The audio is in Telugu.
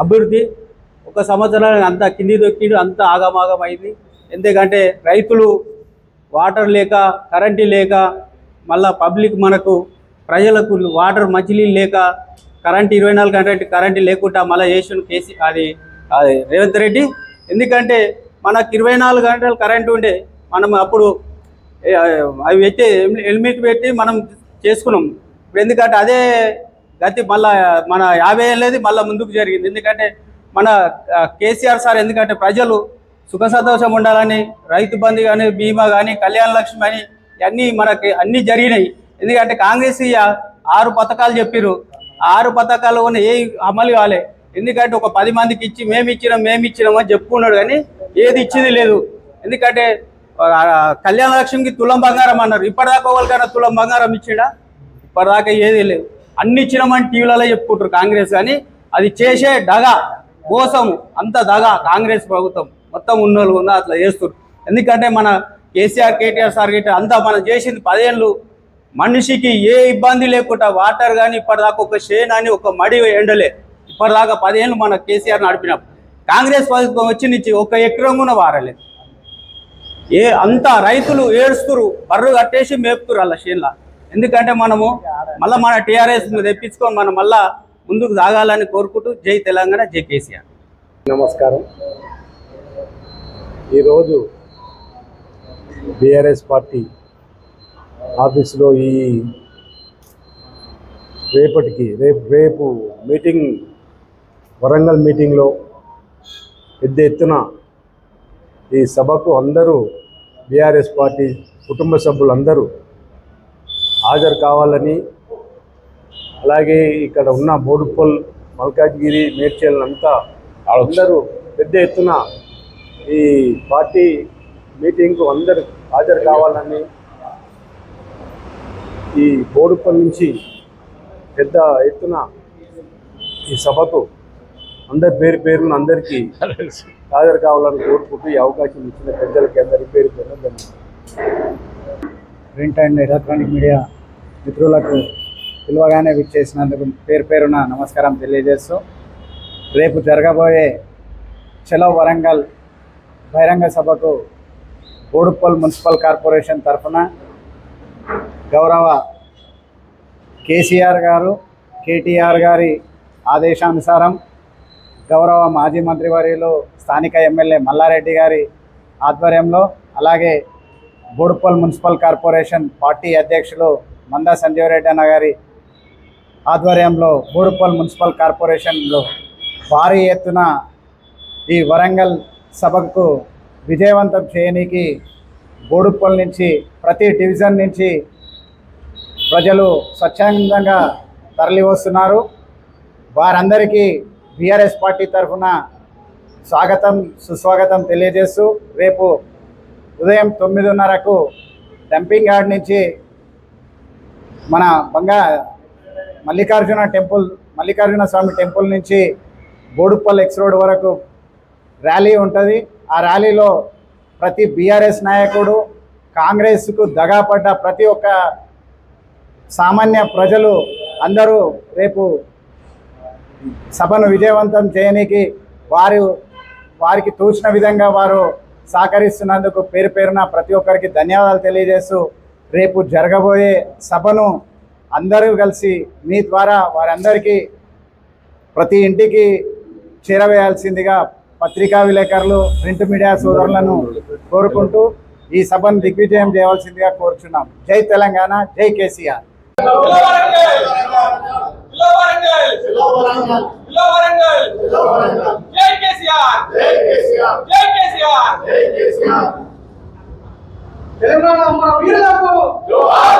అభివృద్ధి ఒక సంవత్సరానికి అంతా కింది దొక్కిడు అంతా ఆగమాగం అయింది. ఎందుకంటే రైతులు వాటర్ లేక కరెంటు లేక మళ్ళా పబ్లిక్ మనకు ప్రజలకు వాటర్ మంచినీళ్ళు లేక కరెంటు 24 గంటలు కరెంటు లేకుండా మళ్ళీ చేసిన కేసీ అది రేవంత్ రెడ్డి. ఎందుకంటే మనకు 24 గంటలు కరెంటు ఉండే మనం అప్పుడు అవి పెట్టి హెల్మెట్ పెట్టి మనం చేసుకున్నాం. ఇప్పుడు ఎందుకంటే అదే గతి మళ్ళీ మన 50 ఏళ్ళది మళ్ళీ ముందుకు జరిగింది. ఎందుకంటే మన కేసీఆర్ సార్ ఎందుకంటే ప్రజలు సుఖ సంతోషం ఉండాలని రైతు బంధు కానీ బీమా కానీ కళ్యాణ లక్ష్మి అని అన్నీ మనకి అన్నీ జరిగినాయి. ఎందుకంటే కాంగ్రెస్ 6 పథకాలు చెప్పారు. 6 పథకాలు ఏ అమలు కాలే. ఎందుకంటే ఒక 10 మందికి ఇచ్చి మేము ఇచ్చినాం అని చెప్పుకున్నాడు కానీ ఏది ఇచ్చింది లేదు. ఎందుకంటే కళ్యాణ లక్ష్మికి తులం బంగారం అన్నారు. ఇప్పటిదాకా వాళ్ళకైనా తులం బంగారం ఇచ్చిండా? ఇప్పటిదాకా ఏది లేదు. అన్ని ఇచ్చినామని టీవీలలో చెప్పుకుంటారు కాంగ్రెస్. కానీ అది చేసే దగా మోసం అంత దగా కాంగ్రెస్ ప్రభుత్వం మొత్తం ఉన్నోళ్ళు ఉన్నా అట్లా చేస్తారు. ఎందుకంటే మన కేసీఆర్ కేటీఆర్ సార్ గిట్ట అంతా మనం చేసింది 10 ఏళ్ళు మనిషికి ఏ ఇబ్బంది లేకుండా వాటర్ కానీ ఇప్పటిదాకా ఒక షేన్ అని ఒక మడి ఎండలే. ఇప్పటిదాకా 10 ఏళ్ళు మన కేసీఆర్ నడిపినప్పుడు కాంగ్రెస్ ప్రభుత్వం వచ్చి నుంచి ఒక ఎకరం కూడా వారలేదు. అంతా రైతులు ఏడుస్తురు, బర్రు కట్టేసి మేపుతురు అలా షేన్లా. ఎందుకంటే మనము మళ్ళీ మన టీఆర్ఎస్ తెప్పించుకొని మనం మళ్ళా ముందుకు సాగాలని కోరుకుంటూ జై తెలంగాణ, జై కేసీఆర్. నమస్కారం. ఈరోజు బీఆర్ఎస్ పార్టీ ఆఫీసులో రేపు మీటింగ్ వరంగల్ మీటింగ్లో పెద్ద ఎత్తున ఈ సభకు అందరూ బీఆర్ఎస్ పార్టీ కుటుంబ సభ్యులందరూ హాజరు కావాలని, అలాగే ఇక్కడ ఉన్న బోడుప్పల్, మల్కాజ్గిరి, మేడ్చల్ అంతా అందరూ పెద్ద ఎత్తున ఈ పార్టీ మీటింగ్కు అందరూ హాజరు కావాలని, ఈ బోడుప్పల్ నుంచి పెద్ద ఎత్తున ఈ సభకు అందరి పేరున అందరికీ హాజరు కావాలని కోరుకుంటూ ఈ అవకాశం ఇచ్చిన పెద్దలకి అందరి పేరు ధన్యవాదాలు. ప్రింట్ అండ్ ఎలక్ట్రానిక్ మీడియా మిత్రులకు పిలువగానే విచ్చేసినందుకు పేరున నమస్కారం తెలియజేస్తూ, రేపు జరగబోయే చలో వరంగల్ బహిరంగ సభకు బోడుప్పల్ మున్సిపల్ కార్పొరేషన్ తరఫున గౌరవ కేసీఆర్ గారు, కేటీఆర్ గారి ఆదేశానుసారం గౌరవ మాజీ మంత్రివర్యులు స్థానిక ఎమ్మెల్యే మల్లారెడ్డి గారి ఆధ్వర్యంలో, అలాగే బోడుప్పల్ మున్సిపల్ కార్పొరేషన్ పార్టీ అధ్యక్షులు మందా సంజీవ్ రెడ్డి అన్న గారి ఆధ్వర్యంలో బోడుప్పల్ మున్సిపల్ కార్పొరేషన్లో భారీ ఎత్తున ఈ వరంగల్ సభకు విజయవంతం చేయడానికి బోడుప్పల్ నుంచి ప్రతి డివిజన్ నుంచి ప్రజలు స్వచ్ఛందంగా తరలి వస్తున్నారు. వారందరికీ బీఆర్ఎస్ పార్టీ తరఫున స్వాగతం సుస్వాగతం తెలియజేస్తూ, రేపు ఉదయం 9:30కు డంపింగ్ యార్డ్ నుంచి మన మల్లికార్జున స్వామి టెంపుల్ నుంచి బోడుప్పల్ ఎక్స్ రోడ్ వరకు ర్యాలీ ఉంటుంది. ఆ ర్యాలీలో ప్రతి బీఆర్ఎస్ నాయకుడు, కాంగ్రెస్కు దగాపడ్డ ప్రతి ఒక్క సామాన్య ప్రజలు అందరూ రేపు సభను విజయవంతం చేయడానికి వారికి తోచిన విధంగా వారు సహకరిస్తున్నందుకు పేరున ప్రతి ఒక్కరికి ధన్యవాదాలు తెలియజేస్తూ, రేపు జరగబోయే సభను అందరూ కలిసి మీ ద్వారా వారందరికీ ప్రతి ఇంటికి చేరవేయాల్సిందిగా పత్రికా విలేకరులు, ప్రింట్ మీడియా సోదరులను కోరుకుంటూ ఈ సభను దిగ్విజయం చేయవలసిందిగా కోరుచున్నాం. జై తెలంగాణ, జై కేసీఆర్. తెలంగాణ మన వీరులకు జోహార్.